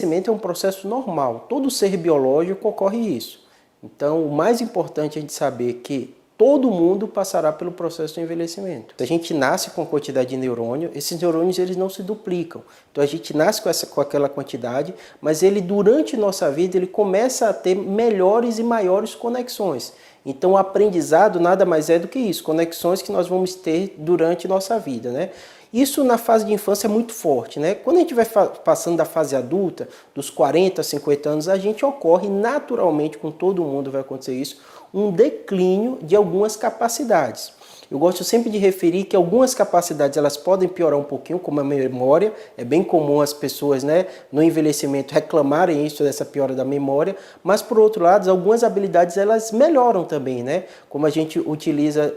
Envelhecimento é um processo normal, todo ser biológico ocorre isso. Então, o mais importante é a gente saber que todo mundo passará pelo processo de envelhecimento. A gente nasce com quantidade de neurônio, esses neurônios eles não se duplicam. Então a gente nasce com aquela quantidade, mas ele durante nossa vida ele começa a ter melhores e maiores conexões. Então o aprendizado nada mais é do que isso, conexões que nós vamos ter durante nossa vida, né? Isso na fase de infância é muito forte, né? Quando a gente vai passando da fase adulta, dos 40 a 50 anos, a gente ocorre naturalmente, com todo mundo vai acontecer isso, um declínio de algumas capacidades. Eu gosto sempre de referir que algumas capacidades elas podem piorar um pouquinho, como a memória. É bem comum as pessoas, né, no envelhecimento reclamarem isso dessa piora da memória, mas por outro lado, algumas habilidades elas melhoram também, né? Como a gente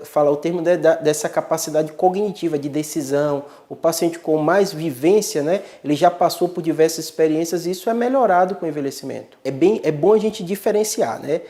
fala o termo dessa capacidade cognitiva de decisão. O paciente com mais vivência, né, ele já passou por diversas experiências e isso é melhorado com o envelhecimento. É bom a gente diferenciar, né?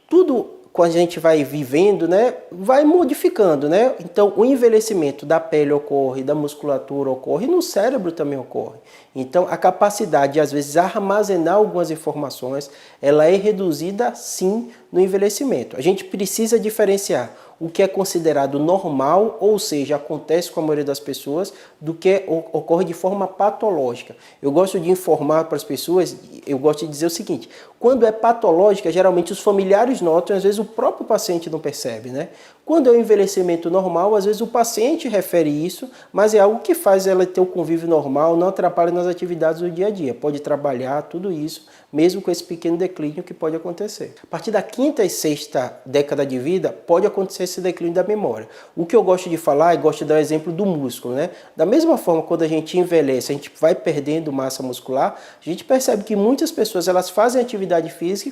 Tudo quando a gente vai vivendo, né, vai modificando, né? Então, o envelhecimento da pele ocorre, da musculatura ocorre, e no cérebro também ocorre. Então, a capacidade de, às vezes, armazenar algumas informações, ela é reduzida, sim, no envelhecimento. A gente precisa diferenciar o que é considerado normal, ou seja, acontece com a maioria das pessoas, do que ocorre de forma patológica. Eu gosto de informar para as pessoas, eu gosto de dizer o seguinte, quando é patológica, geralmente os familiares notam, às vezes o próprio paciente não percebe, né? Quando é um envelhecimento normal, às vezes o paciente refere isso, mas é algo que faz ela ter o convívio normal, não atrapalha nas atividades do dia a dia. Pode trabalhar, tudo isso, mesmo com esse pequeno declínio que pode acontecer. A partir da quinta e sexta década de vida, pode acontecer esse declínio da memória. O que eu gosto de falar, e gosto de dar o exemplo do músculo, né? Da mesma forma, quando a gente envelhece, a gente vai perdendo massa muscular, a gente percebe que muitas pessoas elas fazem atividade física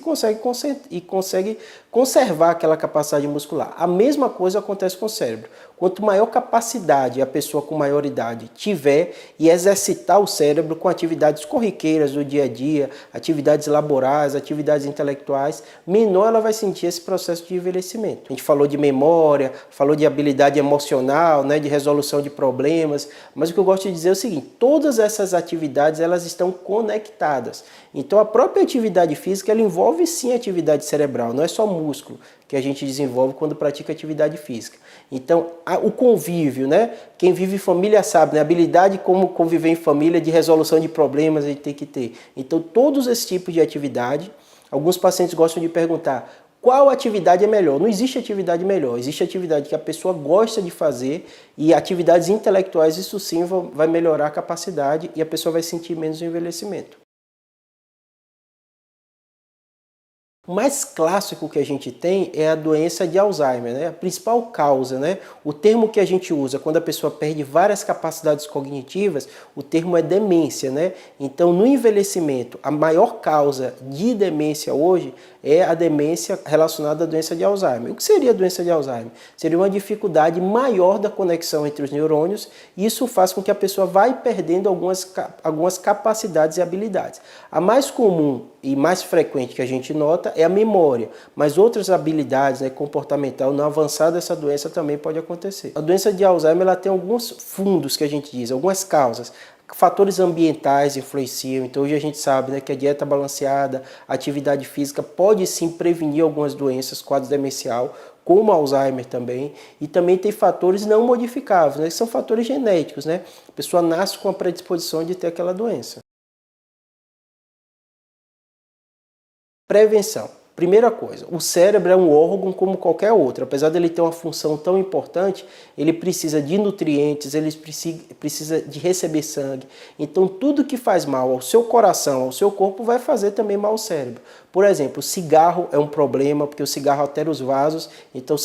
e conseguem conservar aquela capacidade muscular. A mesma coisa acontece com o cérebro. Quanto maior capacidade a pessoa com maior idade tiver e exercitar o cérebro com atividades corriqueiras do dia a dia, atividades laborais, atividades intelectuais, menor ela vai sentir esse processo de envelhecimento. A gente falou de memória, falou de habilidade emocional, né, de resolução de problemas, mas o que eu gosto de dizer é o seguinte, todas essas atividades elas estão conectadas. Então a própria atividade física ela envolve sim atividade cerebral, não é só músculo que a gente desenvolve quando pratica atividade física. Então, o convívio, né? Quem vive em família sabe, né? A habilidade como conviver em família, de resolução de problemas a gente tem que ter. Então, todos esses tipos de atividade, alguns pacientes gostam de perguntar qual atividade é melhor. Não existe atividade melhor, existe atividade que a pessoa gosta de fazer e atividades intelectuais, isso sim vai melhorar a capacidade e a pessoa vai sentir menos envelhecimento. O mais clássico que a gente tem é a doença de Alzheimer, né? A principal causa, né? O termo que a gente usa quando a pessoa perde várias capacidades cognitivas, o termo é demência, né? Então, no envelhecimento, a maior causa de demência hoje é a demência relacionada à doença de Alzheimer. O que seria a doença de Alzheimer? Seria uma dificuldade maior da conexão entre os neurônios e isso faz com que a pessoa vai perdendo algumas capacidades e habilidades. A mais comum e mais frequente que a gente nota é a memória, mas outras habilidades, né, comportamental não avançada dessa doença também pode acontecer. A doença de Alzheimer ela tem alguns fundos que a gente diz, algumas causas. Fatores ambientais influenciam, então hoje a gente sabe, né, que a dieta balanceada, a atividade física pode sim prevenir algumas doenças, quadro demencial, como Alzheimer também, e também tem fatores não modificáveis, né, que são fatores genéticos, né? A pessoa nasce com a predisposição de ter aquela doença. Prevenção. Primeira coisa, o cérebro é um órgão como qualquer outro. Apesar dele ter uma função tão importante, ele precisa de nutrientes, ele precisa de receber sangue. Então, tudo que faz mal ao seu coração, ao seu corpo, vai fazer também mal ao cérebro. Por exemplo, o cigarro é um problema, porque o cigarro altera os vasos, então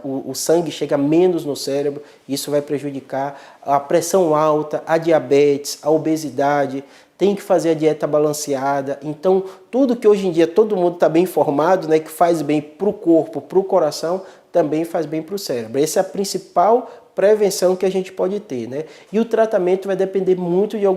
o sangue chega menos no cérebro, isso vai prejudicar. A pressão alta, a diabetes, a obesidade, tem que fazer a dieta balanceada. Então, tudo que hoje em dia todo mundo está bem informado, né, que faz bem para o corpo, para o coração, também faz bem para o cérebro. Essa é a principal prevenção que a gente pode ter, né? E o tratamento vai depender muito de